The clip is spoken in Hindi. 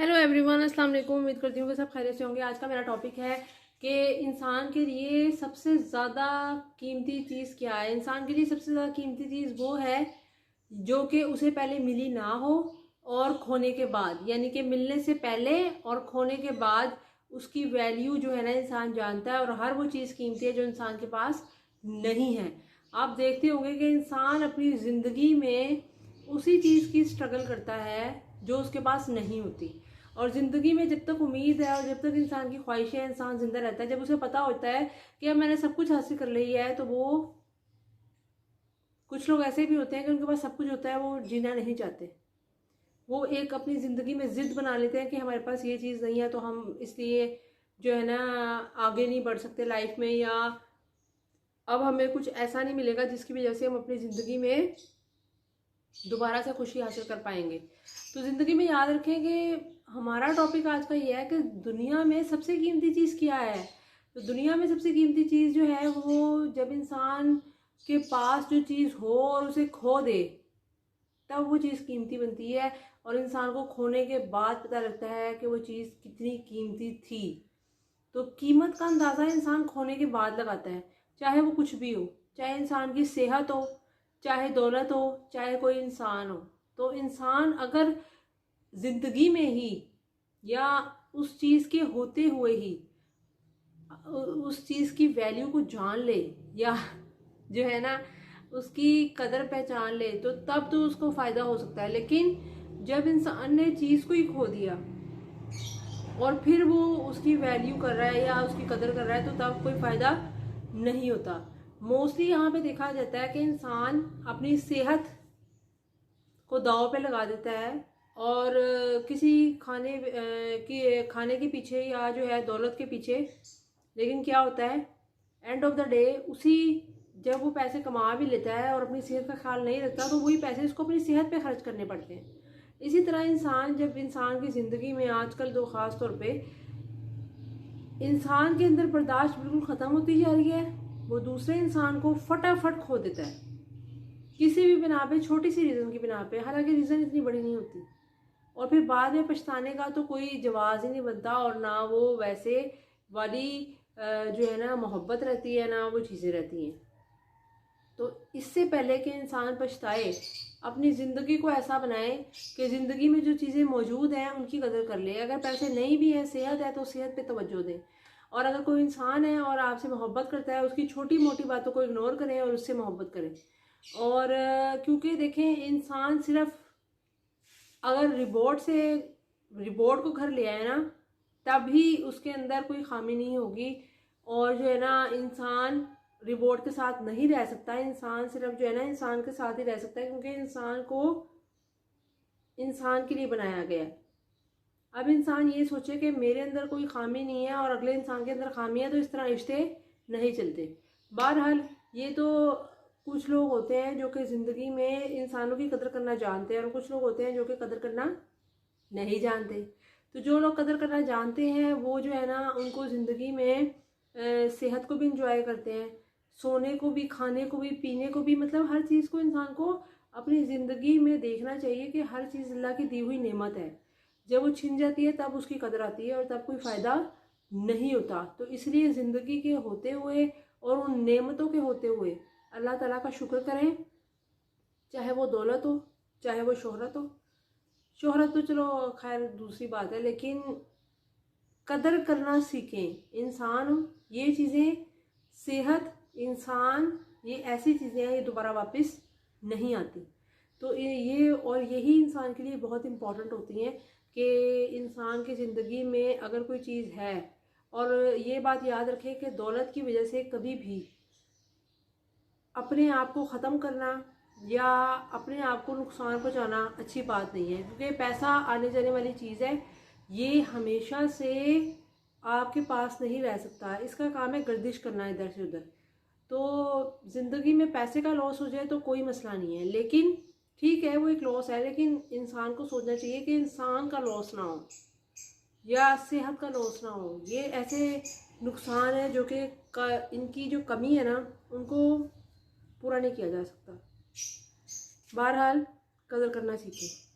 हेलो एवरीवन, अस्सलाम वालेकुम। उम्मीद करती हूँ कि सब खैरियत से होंगे। आज का मेरा टॉपिक है कि इंसान के लिए सबसे ज़्यादा कीमती चीज़ क्या है। इंसान के लिए सबसे ज़्यादा कीमती चीज़ वो है जो कि उसे पहले मिली ना हो और खोने के बाद, यानी कि मिलने से पहले और खोने के बाद उसकी वैल्यू जो है ना इंसान जानता है, और हर वो चीज़ कीमती है जो इंसान के पास नहीं है। आप देखते होंगे कि इंसान अपनी ज़िंदगी में उसी चीज़ की स्ट्रगल करता है जो उसके पास नहीं होती। और ज़िंदगी में जब तक उम्मीद है और जब तक इंसान की ख्वाहिशें हैं, इंसान जिंदा रहता है। जब उसे पता होता है कि अब मैंने सब कुछ हासिल कर लिया है, तो वो, कुछ लोग ऐसे भी होते हैं कि उनके पास सब कुछ होता है, वो जीना नहीं चाहते। वो एक अपनी ज़िंदगी में ज़िद बना लेते हैं कि हमारे पास ये चीज़ नहीं है तो हम इसलिए जो है ना आगे नहीं बढ़ सकते लाइफ में, या अब हमें कुछ ऐसा नहीं मिलेगा जिसकी वजह से हम अपनी ज़िंदगी में दोबारा से खुशी हासिल कर पाएंगे। तो ज़िंदगी में याद रखें कि हमारा टॉपिक आज का ये है कि दुनिया में सबसे कीमती चीज़ क्या है। तो दुनिया में सबसे कीमती चीज़ जो है वो जब इंसान के पास जो चीज़ हो और उसे खो दे, तब वो चीज़ कीमती बनती है। और इंसान को खोने के बाद पता लगता है कि वो चीज़ कितनी कीमती थी। तो कीमत का अंदाज़ा इंसान खोने के बाद लगाता है, चाहे वो कुछ भी हो, चाहे इंसान की सेहत हो, चाहे दौलत हो, चाहे कोई इंसान हो। तो इंसान अगर ज़िंदगी में ही या उस चीज़ के होते हुए ही उस चीज़ की वैल्यू को जान ले, या जो है ना उसकी कदर पहचान ले, तो तब तो उसको फ़ायदा हो सकता है। लेकिन जब इंसान ने चीज़ को ही खो दिया और फिर वो उसकी वैल्यू कर रहा है या उसकी कदर कर रहा है, तो तब कोई फ़ायदा नहीं होता। मोस्टली यहाँ पे देखा जाता है कि इंसान अपनी सेहत को दांव पे लगा देता है और किसी खाने के पीछे या जो है दौलत के पीछे। लेकिन क्या होता है, एंड ऑफ द डे उसी, जब वो पैसे कमा भी लेता है और अपनी सेहत का ख्याल नहीं रखता, तो वही पैसे उसको अपनी सेहत पे खर्च करने पड़ते हैं। इसी तरह इंसान, जब इंसान की ज़िंदगी में आजकल तो ख़ास तौर पे इंसान के अंदर बर्दाश्त बिल्कुल ख़त्म होती जा रही है, वो दूसरे इंसान को फटाफट खो देता है किसी भी बिना पे, छोटी सी रीज़न की बिना पे, हालांकि रीज़न इतनी बड़ी नहीं होती। और फिर बाद में पछताने का तो कोई जवाब ही नहीं बनता, और ना वो वैसे वाली जो है ना मोहब्बत रहती है, ना वो चीज़ें रहती हैं। तो इससे पहले कि इंसान पछताए, अपनी ज़िंदगी को ऐसा बनाए कि ज़िंदगी में जो चीज़ें मौजूद हैं उनकी कदर कर ले। अगर पैसे नहीं भी हैं, सेहत है, तो सेहत पे तवज्जो दें। और अगर कोई इंसान है और आपसे मोहब्बत करता है, उसकी छोटी मोटी बातों को इग्नोर करें और उससे मोहब्बत करें। और क्योंकि देखें, इंसान सिर्फ अगर रिवॉर्ड को घर ले आए ना, तभी उसके अंदर कोई खामी नहीं होगी। और जो है ना इंसान रिवॉर्ड के साथ नहीं रह सकता। इंसान सिर्फ जो है ना इंसान के साथ ही रह सकता है, क्योंकि इंसान को इंसान के लिए बनाया गया है। अब इंसान ये सोचे कि मेरे अंदर कोई खामी नहीं है और अगले इंसान के अंदर खामी है, तो इस तरह रिश्ते नहीं चलते। बहरहाल, ये तो कुछ लोग होते हैं जो कि ज़िंदगी में इंसानों की कदर करना जानते हैं, और कुछ लोग होते हैं जो कि कदर करना नहीं जानते। तो जो लोग कदर करना जानते हैं वो जो है ना, उनको ज़िंदगी में सेहत को भी इंजॉय करते हैं, सोने को भी, खाने को भी, पीने को भी। मतलब हर चीज़ को इंसान को अपनी ज़िंदगी में देखना चाहिए कि हर चीज़ अल्लाह की दी हुई नेमत है। जब वो छिन जाती है तब उसकी कदर आती है, और तब कोई फ़ायदा नहीं होता। तो इसलिए ज़िंदगी के होते हुए और उन नेमतों के होते हुए अल्लाह ताला का शुक्र करें, चाहे वो दौलत हो, चाहे वो शोहरत हो। शोहरत तो चलो खैर दूसरी बात है, लेकिन कदर करना सीखें। इंसान, ये चीज़ें, सेहत, इंसान, ये ऐसी चीज़ें हैं, ये दोबारा वापस नहीं आती। तो ये और यही इंसान के लिए बहुत इम्पॉर्टेंट होती हैं कि इंसान की ज़िंदगी में अगर कोई चीज़ है, और ये बात याद रखें कि दौलत की वजह से कभी भी अपने आप को ख़त्म करना या अपने आप को नुकसान पहुंचाना अच्छी बात नहीं है। क्योंकि पैसा आने जाने वाली चीज़ है, ये हमेशा से आपके पास नहीं रह सकता। इसका काम है गर्दिश करना इधर से उधर। तो ज़िंदगी में पैसे का लॉस हो जाए तो कोई मसला नहीं है, लेकिन ठीक है वो एक लॉस है, लेकिन इंसान को सोचना चाहिए कि इंसान का लॉस ना हो या सेहत का लॉस ना हो। ये ऐसे नुकसान है जो कि इनकी जो कमी है ना, उनको पूरा नहीं किया जा सकता। बहरहाल, कदर करना सीखें।